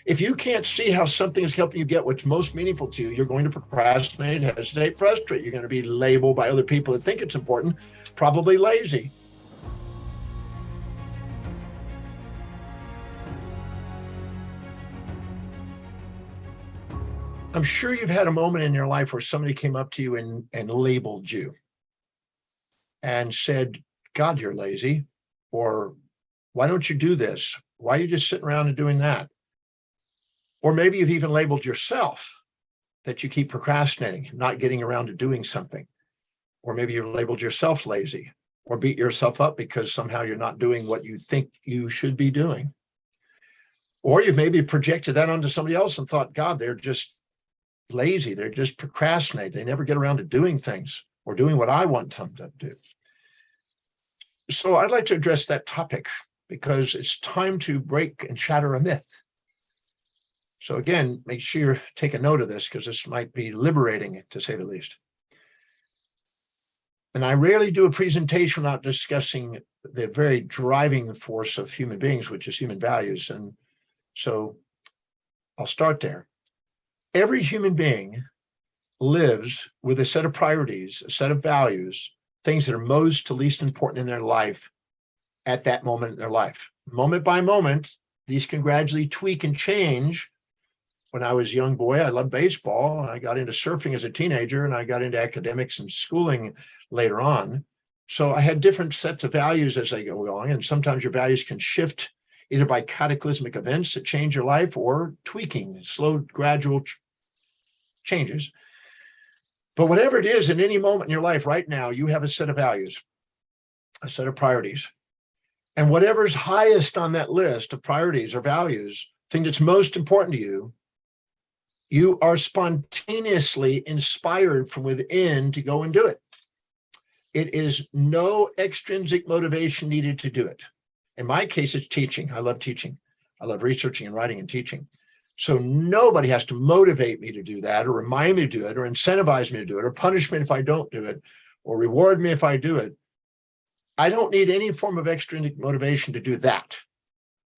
If you can't see how something is helping you get what's most meaningful to you, you're going to procrastinate, hesitate, frustrate. You're going to be labeled by other people that think it's important, probably lazy. I'm sure you've had a moment in your life where somebody came up to you and labeled you and said, God, you're lazy, or why don't you do this? Why are you just sitting around and doing that? Or maybe you've even labeled yourself that you keep procrastinating, not getting around to doing something. Or maybe you've labeled yourself lazy or beat yourself up because somehow you're not doing what you think you should be doing. Or you've maybe projected that onto somebody else and thought, God, they're just lazy. They're just procrastinate. They never get around to doing things or doing what I want them to do. So I'd like to address that topic because it's time to break and shatter a myth. So again, make sure you take a note of this because this might be liberating, to say the least. And I rarely do a presentation without discussing the very driving force of human beings, which is human values. And so I'll start there. Every human being lives with a set of priorities, a set of values, things that are most to least important in their life at that moment in their life. Moment by moment, these can gradually tweak and change. When I was a young boy, I loved baseball. I got into surfing as a teenager, and I got into academics and schooling later on. So I had different sets of values as I go along, and sometimes your values can shift either by cataclysmic events that change your life or tweaking, slow, gradual changes. But whatever it is, in any moment in your life right now, you have a set of values, a set of priorities. And whatever's highest on that list of priorities or values, thing that's most important to you, you are spontaneously inspired from within to go and do it. It is no extrinsic motivation needed to do it. In my case, it's teaching. I love teaching. I love researching and writing and teaching. So nobody has to motivate me to do that or remind me to do it or incentivize me to do it or punish me if I don't do it or reward me if I do it. I don't need any form of extrinsic motivation to do that.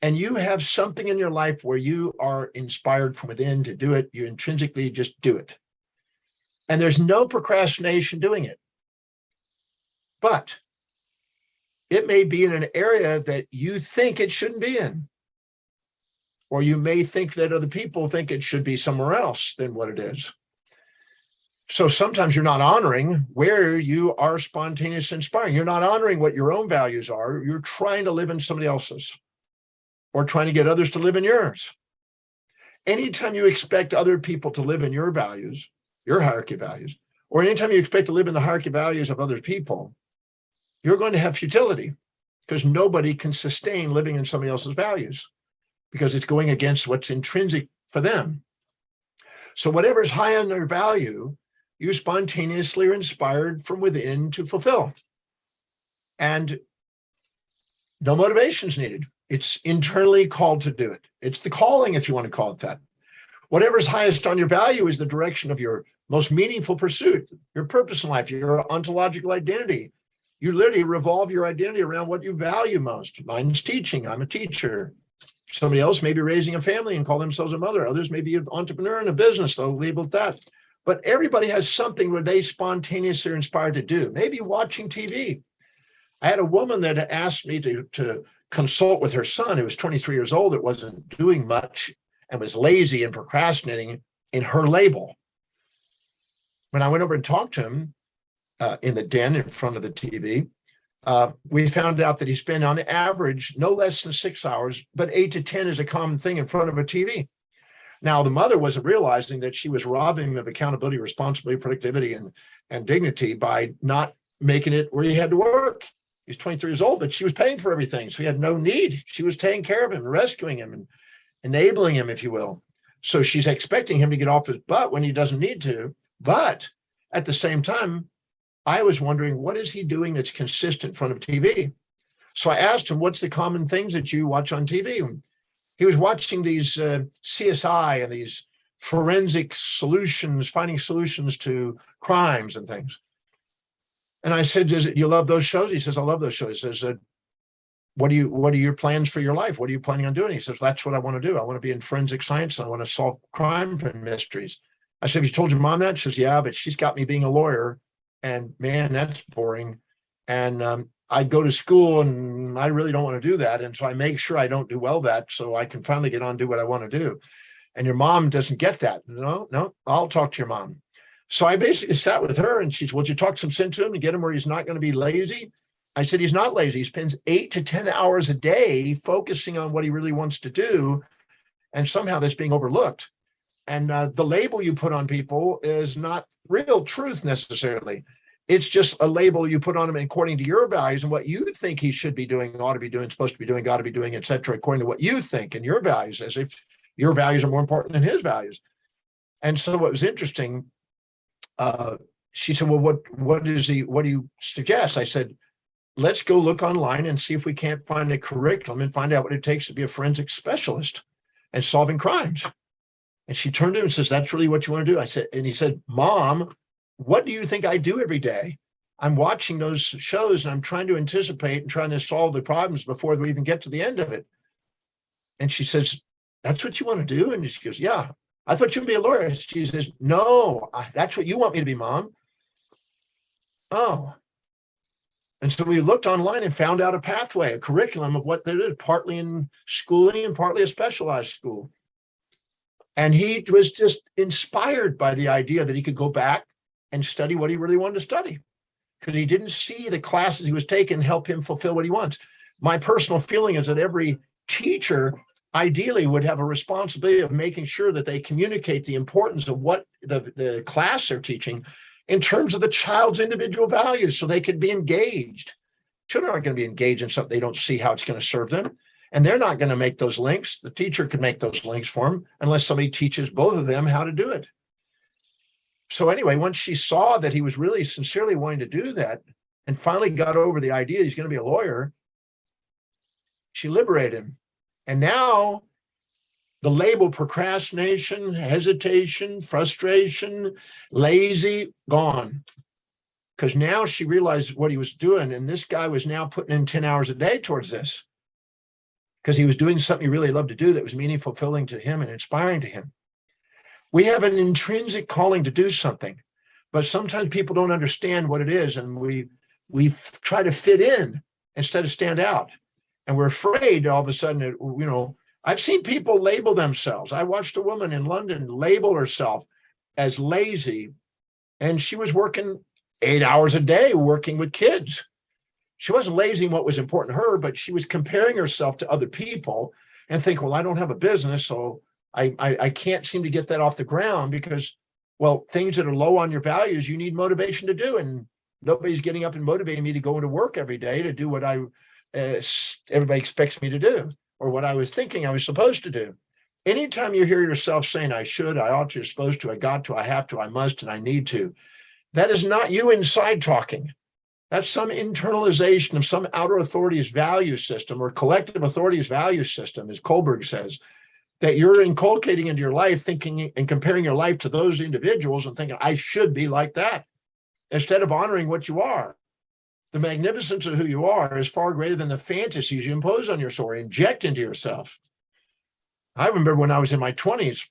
And you have something in your life where you are inspired from within to do it. You intrinsically just do it. And there's no procrastination doing it. But it may be in an area that you think it shouldn't be in. Or you may think that other people think it should be somewhere else than what it is. So sometimes you're not honoring where you are spontaneously inspiring. You're not honoring what your own values are. You're trying to live in somebody else's or trying to get others to live in yours. Anytime you expect other people to live in your values, your hierarchy of values, or anytime you expect to live in the hierarchy of values of other people, you're going to have futility because nobody can sustain living in somebody else's values because it's going against what's intrinsic for them. So whatever is high on their value, you spontaneously are inspired from within to fulfill. And no motivation is needed. It's internally called to do it. It's the calling, if you want to call it that. Whatever's highest on your value is the direction of your most meaningful pursuit, your purpose in life, your ontological identity. You literally revolve your identity around what you value most. Mine's teaching. I'm a teacher. Somebody else may be raising a family and call themselves a mother. Others may be an entrepreneur in a business. They'll label that. But everybody has something where they spontaneously are inspired to do. Maybe watching TV. I had a woman that asked me to consult with her son who was 23 years old that wasn't doing much and was lazy and procrastinating in her label. When I went over and talked to him in the den in front of the TV, we found out that he spent on average no less than 6 hours, but 8 to 10 is a common thing in front of a TV. Now, the mother wasn't realizing that she was robbing him of accountability, responsibility, productivity, and dignity by not making it where he had to work. He's 23 years old, but she was paying for everything. So he had no need. She was taking care of him, rescuing him, and enabling him, if you will. So she's expecting him to get off his butt when he doesn't need to. But at the same time, I was wondering, what is he doing that's consistent in front of TV? So I asked him, what's the common things that you watch on TV? He was watching these CSI and these forensic solutions, finding solutions to crimes and things. And I said, you love those shows? He says, I love those shows. He says, what are your plans for your life? What are you planning on doing? He says, that's what I want to do. I want to be in forensic science. And I want to solve crime mysteries. I said, have you told your mom that? She says, yeah, but she's got me being a lawyer. And man, that's boring. And I go to school and I really don't want to do that. And so I make sure I don't do well that so I can finally get on and do what I want to do. And your mom doesn't get that. No, I'll talk to your mom. So I basically sat with her and she said, would you talk some sense to him and get him where he's not going to be lazy? I said, he's not lazy. He spends 8 to 10 hours a day focusing on what he really wants to do. And somehow that's being overlooked. And the label you put on people is not real truth necessarily. It's just a label you put on him according to your values and what you think he should be doing, ought to be doing, supposed to be doing, got to be doing, et cetera, according to what you think and your values, as if your values are more important than his values. And so what was interesting, she said, well, what do you suggest? I said, let's go look online and see if we can't find a curriculum and find out what it takes to be a forensic specialist and solving crimes. And she turned to him and says, that's really what you want to do? I said, and he said, Mom, what do you think I do every day? I'm watching those shows and I'm trying to anticipate and trying to solve the problems before we even get to the end of it. And she says, that's what you want to do? And she goes, yeah, I thought you'd be a lawyer. She says, no, that's what you want me to be, Mom. Oh. And so we looked online and found out a pathway, a curriculum of what they did, partly in schooling and partly a specialized school. And he was just inspired by the idea that he could go back and study what he really wanted to study, because he didn't see the classes he was taking help him fulfill what he wants. My personal feeling is that every teacher ideally would have a responsibility of making sure that they communicate the importance of what the class they're teaching in terms of the child's individual values so they could be engaged. Children aren't going to be engaged in something they don't see how it's going to serve them. And they're not going to make those links. The teacher could make those links for them unless somebody teaches both of them how to do it. So anyway, once she saw that he was really sincerely wanting to do that and finally got over the idea he's going to be a lawyer, she liberated him. And now the label procrastination, hesitation, frustration, lazy, gone. Because now she realized what he was doing. And this guy was now putting in 10 hours a day towards this, because he was doing something he really loved to do that was meaningful, fulfilling to him and inspiring to him. We have an intrinsic calling to do something, but sometimes people don't understand what it is. And we try to fit in instead of stand out. And we're afraid all of a sudden that, I've seen people label themselves. I watched a woman in London label herself as lazy, and she was working 8 hours a day working with kids. She wasn't lazy in what was important to her, but she was comparing herself to other people and thinking, well, I don't have a business, so I can't seem to get that off the ground because, well, things that are low on your values, you need motivation to do. And nobody's getting up and motivating me to go into work every day to do what everybody expects me to do, or what I was thinking I was supposed to do. Anytime you hear yourself saying, I should, I ought to, supposed to, I got to, I have to, I must, and I need to, that is not you inside talking. That's some internalization of some outer authority's value system or collective authority's value system, as Kohlberg says, that you're inculcating into your life, thinking and comparing your life to those individuals and thinking, I should be like that, instead of honoring what you are. The magnificence of who you are is far greater than the fantasies you impose on yourself or inject into yourself. I remember when I was in my 20s,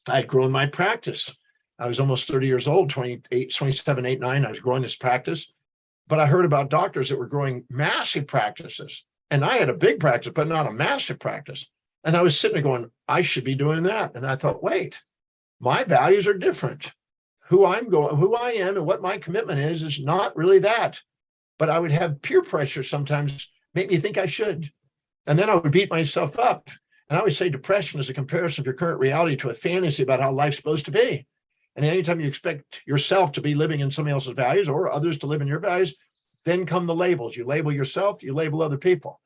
I'd grown my practice. I was almost 30 years old, 27, 8, 9. I was growing this practice. But I heard about doctors that were growing massive practices. And I had a big practice, but not a massive practice. And I was sitting there going, I should be doing that. And I thought, wait, my values are different. Who I am and what my commitment is not really that. But I would have peer pressure sometimes make me think I should. And then I would beat myself up. And I would say depression is a comparison of your current reality to a fantasy about how life's supposed to be. And anytime you expect yourself to be living in somebody else's values or others to live in your values, then come the labels. You label yourself, you label other people.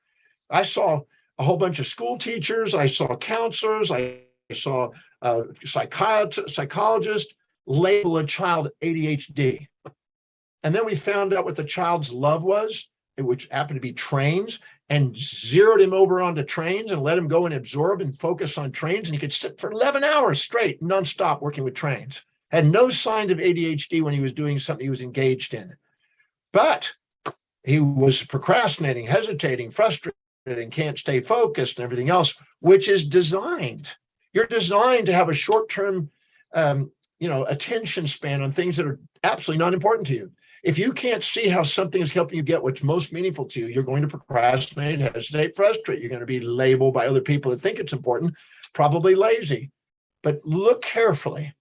I saw a whole bunch of school teachers. I saw counselors. I saw psychologists label a child ADHD. And then we found out what the child's love was, which happened to be trains, and zeroed him over onto trains and let him go and absorb and focus on trains. And he could sit for 11 hours straight, nonstop, working with trains. Had no signs of ADHD when he was doing something he was engaged in. But he was procrastinating, hesitating, frustrating, and can't stay focused and everything else, which is designed. You're designed to have a short-term, attention span on things that are absolutely not important to you. If you can't see how something is helping you get what's most meaningful to you, you're going to procrastinate, hesitate, frustrate. You're going to be labeled by other people that think it's important, probably lazy. But look carefully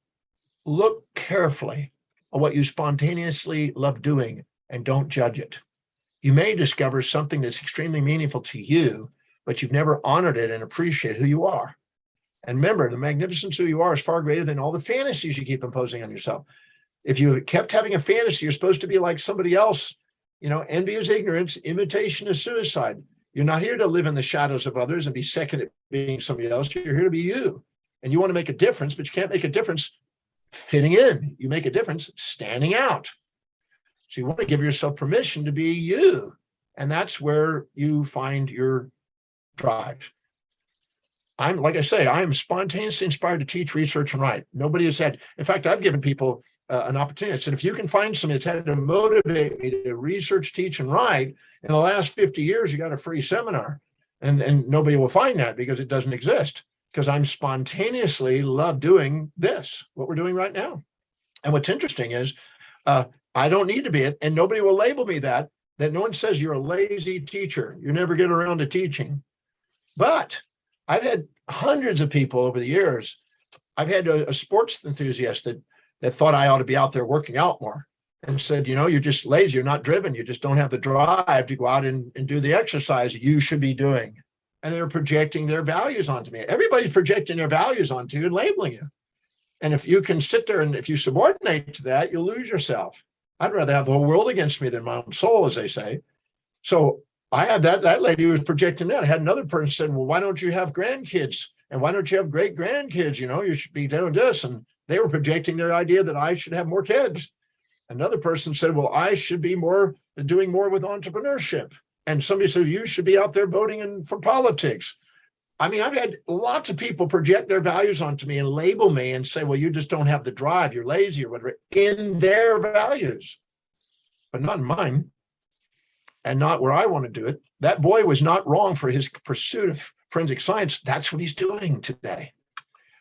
at what you spontaneously love doing and don't judge it. You may discover something that's extremely meaningful to you, but you've never honored it and appreciated who you are. And remember, the magnificence of who you are is far greater than all the fantasies you keep imposing on yourself. If you kept having a fantasy, you're supposed to be like somebody else. Envy is ignorance, imitation is suicide. You're not here to live in the shadows of others and be second at being somebody else. You're here to be you. And you want to make a difference, but you can't make a difference fitting in. You make a difference standing out. So you want to give yourself permission to be you. And that's where you find your drive. Like I say, I am spontaneously inspired to teach, research, and write. Nobody has had, in fact, I've given people an opportunity. I said, if you can find somebody that's had to motivate me to research, teach, and write, in the last 50 years, you got a free seminar. And nobody will find that because it doesn't exist. Because I'm spontaneously love doing this, what we're doing right now. And what's interesting is I don't need to be it, and nobody will label me that no one says you're a lazy teacher. You never get around to teaching. But I've had hundreds of people over the years. I've had a sports enthusiast that thought I ought to be out there working out more and said, you're just lazy, you're not driven, you just don't have the drive to go out and do the exercise you should be doing. And they're projecting their values onto me. Everybody's projecting their values onto you and labeling you. And if you can sit there and if you subordinate to that, you'll lose yourself. I'd rather have the whole world against me than my own soul, as they say. So I had that lady who was projecting that. I had another person said, well, why don't you have grandkids? And why don't you have great grandkids? You should be doing this. And they were projecting their idea that I should have more kids. Another person said, well, I should be doing more with entrepreneurship. And somebody said, you should be out there voting for politics. I mean, I've had lots of people project their values onto me and label me and say, well, you just don't have the drive, you're lazy or whatever, in their values, but not in mine and not where I want to do it. That boy was not wrong for his pursuit of forensic science. That's what he's doing today.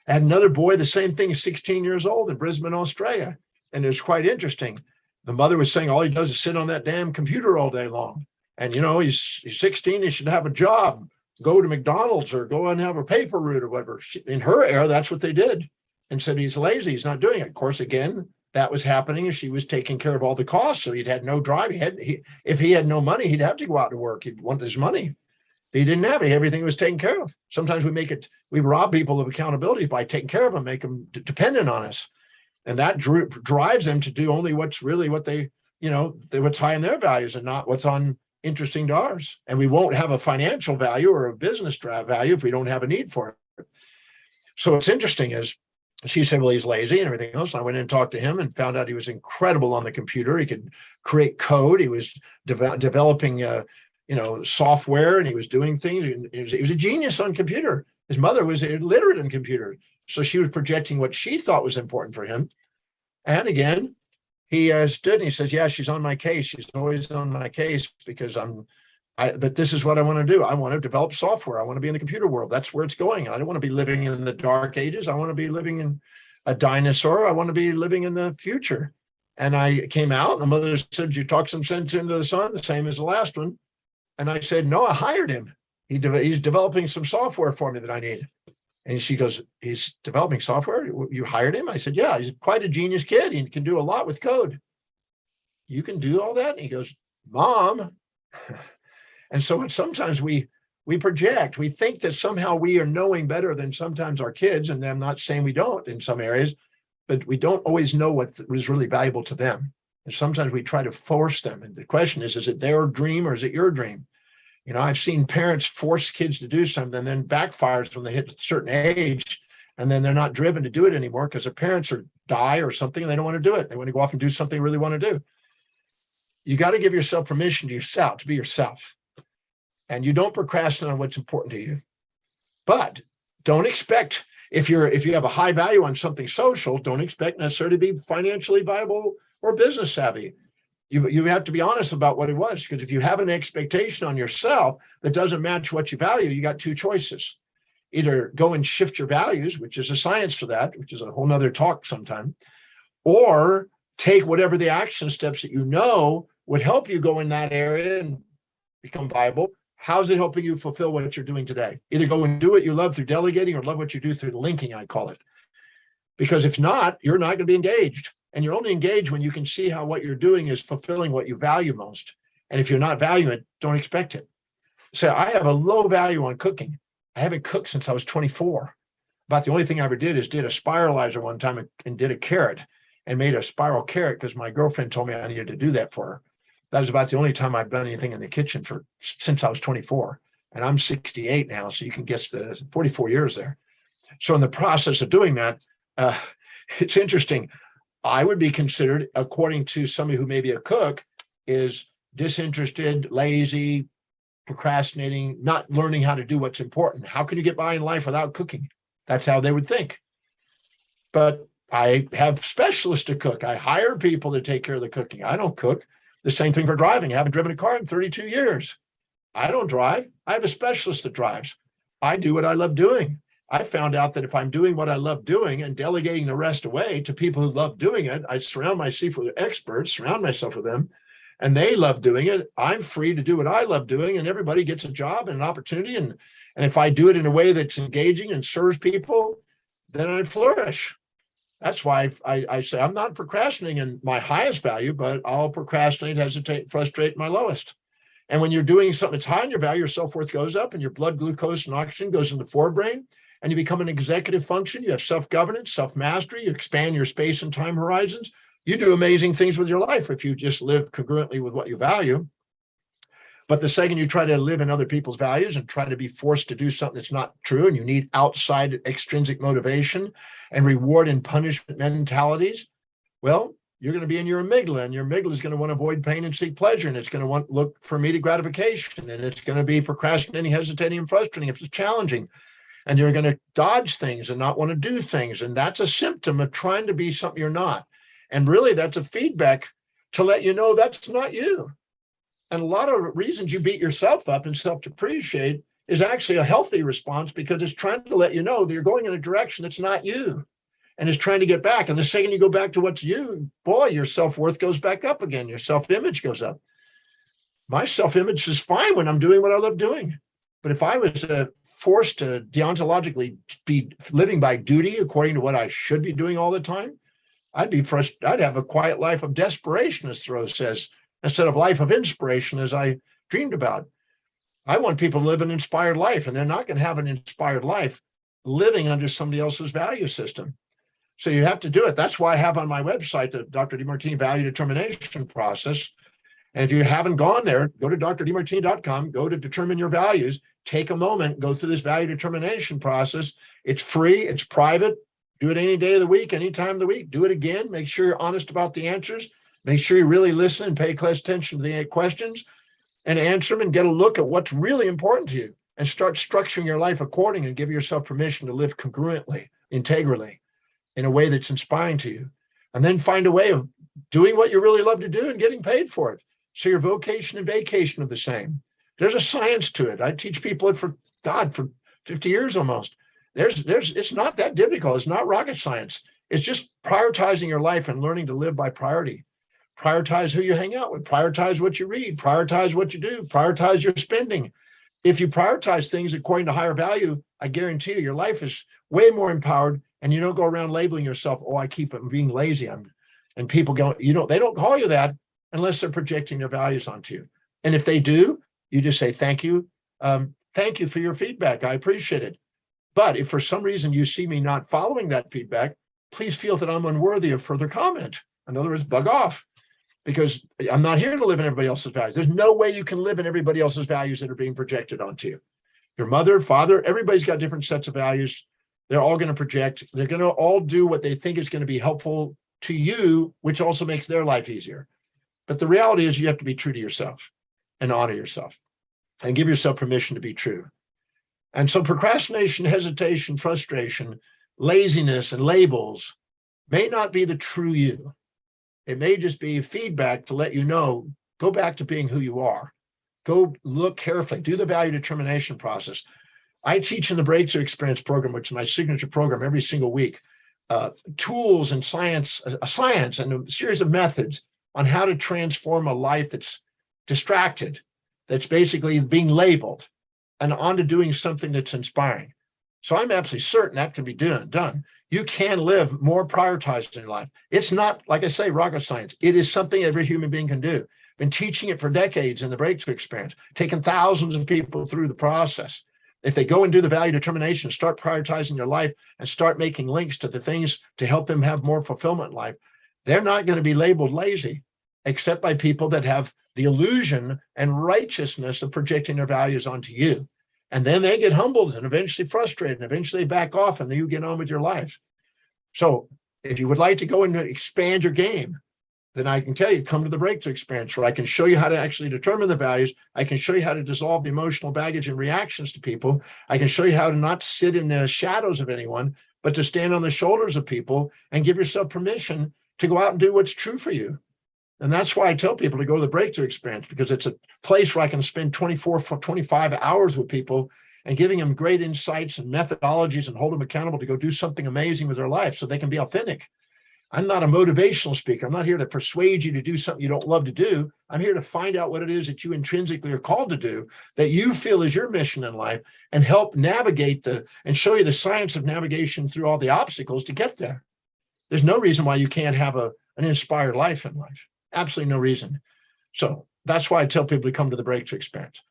I had another boy, the same thing, 16 years old in Brisbane, Australia. And it was quite interesting. The mother was saying all he does is sit on that damn computer all day long. And, he's 16, he should have a job, go to McDonald's or go and have a paper route or whatever. In her era, that's what they did. And said he's lazy, he's not doing it. Of course, again, that was happening and she was taking care of all the costs. So he'd had no drive. If he had no money, he'd have to go out to work. He'd want his money. He didn't have it. Everything was taken care of. Sometimes we rob people of accountability by taking care of them, make them dependent on us. And that drives them to do only what's really what they, what's high in their values and not what's interesting to ours. And we won't have a financial value or a business value if we don't have a need for it. So what's interesting is she said, well, he's lazy and everything else. And I went in and talked to him and found out he was incredible on the computer. He could create code. He was developing, software, and he was doing things. He was a genius on computer. His mother was illiterate in computer. So she was projecting what she thought was important for him. And again, he stood and he says, yeah, she's on my case. She's always on my case because but this is what I want to do. I want to develop software. I want to be in the computer world. That's where it's going. I don't want to be living in the dark ages. I want to be living in a dinosaur. I want to be living in the future. And I came out and the mother said, you talk some sense into the son, the same as the last one. And I said, no, I hired him. He's developing some software for me that I need. And she goes, he's developing software? You hired him? I said, yeah, he's quite a genius kid. He can do a lot with code. You can do all that? And he goes, Mom. And so sometimes we project, we think that somehow we are knowing better than sometimes our kids. And I'm not saying we don't in some areas, but we don't always know what was really valuable to them. And sometimes we try to force them. And the question is it their dream or is it your dream? I've seen parents force kids to do something and then backfires when they hit a certain age, and then they're not driven to do it anymore because their parents die or something and they don't want to do it. They want to go off and do something they really want to do. You got to give yourself permission to be yourself. And you don't procrastinate on what's important to you. But don't expect, if you have a high value on something social, don't expect necessarily to be financially viable or business savvy. You have to be honest about what it was, because if you have an expectation on yourself that doesn't match what you value, you got two choices. Either go and shift your values, which is a science for that, which is a whole nother talk sometime, or take whatever the action steps that you know would help you go in that area and become viable. How's it helping you fulfill what you're doing today? Either go and do what you love through delegating, or love what you do through the linking, I call it. Because if not, you're not going to be engaged. And you're only engaged when you can see how what you're doing is fulfilling what you value most. And if you're not valuing it, don't expect it. So I have a low value on cooking. I haven't cooked since I was 24. About the only thing I ever did is did a spiralizer one time and did a carrot and made a spiral carrot because my girlfriend told me I needed to do that for her. That was about the only time I've done anything in the kitchen since I was 24. And I'm 68 now, so you can guess the 44 years there. So in the process of doing that, it's interesting. I would be considered, according to somebody who may be a cook, is disinterested, lazy, procrastinating, not learning how to do what's important. How can you get by in life without cooking? That's how they would think. But I have specialists to cook. I hire people to take care of the cooking. I don't cook. The same thing for driving. I haven't driven a car in 32 years. I don't drive. I have a specialist that drives. I do what I love doing. I found out that if I'm doing what I love doing and delegating the rest away to people who love doing it, I surround myself with experts, surround myself with them, and they love doing it. I'm free to do what I love doing, and everybody gets a job and an opportunity. And if I do it in a way that's engaging and serves people, then I flourish. That's why I say I'm not procrastinating in my highest value, but I'll procrastinate, hesitate, frustrate my lowest. And when you're doing something that's high in your value, your self-worth goes up and your blood glucose and oxygen goes into the forebrain, and you become an executive function. You have self-governance, self-mastery, you expand your space and time horizons. You do amazing things with your life if you just live congruently with what you value. But the second you try to live in other people's values and try to be forced to do something that's not true, and you need outside extrinsic motivation and reward and punishment mentalities, well, you're going to be in your amygdala, and your amygdala is going to want to avoid pain and seek pleasure, and it's going to want to look for immediate gratification, and it's going to be procrastinating, hesitating, and frustrating if it's challenging. And you're going to dodge things and not want to do things. And that's a symptom of trying to be something you're not. And really, that's a feedback to let you know that's not you. And a lot of reasons you beat yourself up and self-depreciate is actually a healthy response, because it's trying to let you know that you're going in a direction that's not you. And it's trying to get back. And the second you go back to what's you, boy, your self-worth goes back up again. Your self-image goes up. My self-image is fine when I'm doing what I love doing. But if I was forced to deontologically be living by duty according to what I should be doing all the time, I'd be frustrated. I'd have a quiet life of desperation, as Thoreau says, instead of life of inspiration, as I dreamed about. I want people to live an inspired life, and they're not going to have an inspired life living under somebody else's value system. So you have to do it. That's why I have on my website the Dr. Demartini value determination process. And if you haven't gone there, go to drdemartini.com, go to determine your values, take a moment, go through this value determination process. It's free, it's private. Do it any day of the week, any time of the week. Do it again. Make sure you're honest about the answers. Make sure you really listen and pay close attention to the questions and answer them, and get a look at what's really important to you, and start structuring your life accordingly, and give yourself permission to live congruently, integrally, in a way that's inspiring to you. And then find a way of doing what you really love to do and getting paid for it. So your vocation and vacation are the same. There's a science to it. I teach people it for 50 years almost. It's not that difficult. It's not rocket science. It's just prioritizing your life and learning to live by priority. Prioritize who you hang out with, prioritize what you read, prioritize what you do, prioritize your spending. If you prioritize things according to higher value, I guarantee you your life is way more empowered, and you don't go around labeling yourself, oh, I keep being lazy. And people go, they don't call you that unless they're projecting their values onto you. And if they do, you just say, thank you. Thank you for your feedback. I appreciate it. But if for some reason you see me not following that feedback, please feel that I'm unworthy of further comment. In other words, bug off, because I'm not here to live in everybody else's values. There's no way you can live in everybody else's values that are being projected onto you. Your mother, father, everybody's got different sets of values. They're all going to project. They're going to all do what they think is going to be helpful to you, which also makes their life easier. But the reality is you have to be true to yourself and honor yourself and give yourself permission to be true. And so procrastination, hesitation, frustration, laziness, and labels may not be the true you. It may just be feedback to let you know, go back to being who you are. Go look carefully, do the value determination process. I teach in the Breakthrough Experience program, which is my signature program every single week, tools and science and a series of methods on how to transform a life that's distracted, that's basically being labeled, and onto doing something that's inspiring. So I'm absolutely certain that can be done. You can live more prioritized in your life. It's not, like I say, rocket science. It is something every human being can do. Been teaching it for decades in the Breakthrough Experience, taking thousands of people through the process. If they go and do the value determination, start prioritizing their life and start making links to the things to help them have more fulfillment in life, they're not going to be labeled lazy, except by people that have the illusion and righteousness of projecting their values onto you. And then they get humbled and eventually frustrated and eventually back off, and then you get on with your lives. So if you would like to go and expand your game, then I can tell you, come to the Breakthrough Experience, where I can show you how to actually determine the values. I can show you how to dissolve the emotional baggage and reactions to people. I can show you how to not sit in the shadows of anyone, but to stand on the shoulders of people and give yourself permission to go out and do what's true for you. And that's why I tell people to go to the Breakthrough Experience, because it's a place where I can spend 25 hours with people and giving them great insights and methodologies and hold them accountable to go do something amazing with their life so they can be authentic. I'm not a motivational speaker. I'm not here to persuade you to do something you don't love to do. I'm here to find out what it is that you intrinsically are called to do, that you feel is your mission in life, and help navigate and show you the science of navigation through all the obstacles to get there. There's no reason why you can't have an inspired life in life. Absolutely no reason. So that's why I tell people to come to the Breakthrough Experience.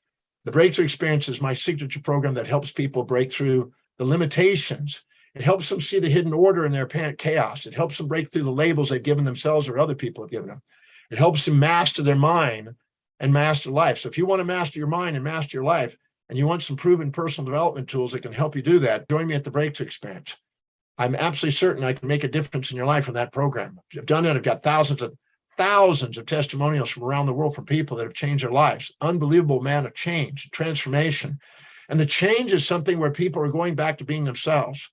The Breakthrough Experience is my signature program that helps people break through the limitations. It helps them see the hidden order in their apparent chaos. It helps them break through the labels they've given themselves or other people have given them. It helps them master their mind and master life. So if you want to master your mind and master your life, and you want some proven personal development tools that can help you do that, join me at the Breakthrough Experience. I'm absolutely certain I can make a difference in your life in that program. I've done it. I've got thousands of testimonials from around the world from people that have changed their lives. Unbelievable amount of change, transformation. And the change is something where people are going back to being themselves.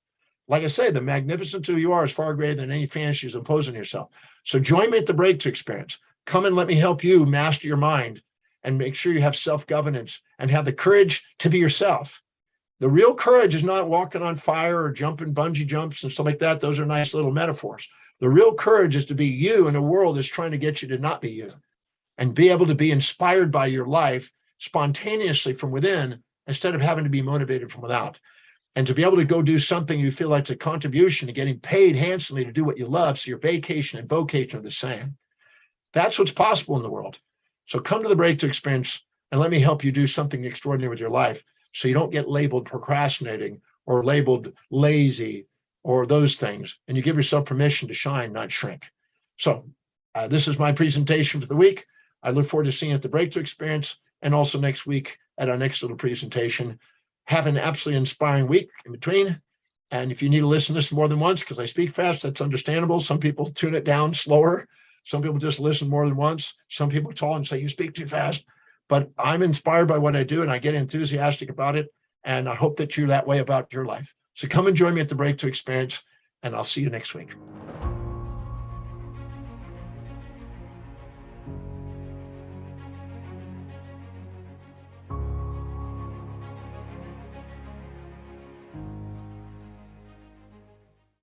Like I say, the magnificence of who you are is far greater than any fantasies imposing yourself. So join me at the Breakthrough Experience. Come and let me help you master your mind and make sure you have self-governance and have the courage to be yourself. The real courage is not walking on fire or jumping bungee jumps and stuff like that. Those are nice little metaphors. The real courage is to be you in a world that's trying to get you to not be you, and be able to be inspired by your life spontaneously from within instead of having to be motivated from without. And to be able to go do something you feel like it's a contribution to getting paid handsomely to do what you love, so your vacation and vocation are the same. That's what's possible in the world. So come to the Breakthrough Experience and let me help you do something extraordinary with your life so you don't get labeled procrastinating or labeled lazy or those things, and you give yourself permission to shine, not shrink. So this is my presentation for the week. I look forward to seeing you at the Breakthrough Experience and also next week at our next little presentation. Have an absolutely inspiring week in between. And if you need to listen to this more than once, because I speak fast, that's understandable. Some people tune it down slower. Some people just listen more than once. Some people call and say, you speak too fast. But I'm inspired by what I do, and I get enthusiastic about it. And I hope that you're that way about your life. So come and join me at the Breakthrough Experience, and I'll see you next week.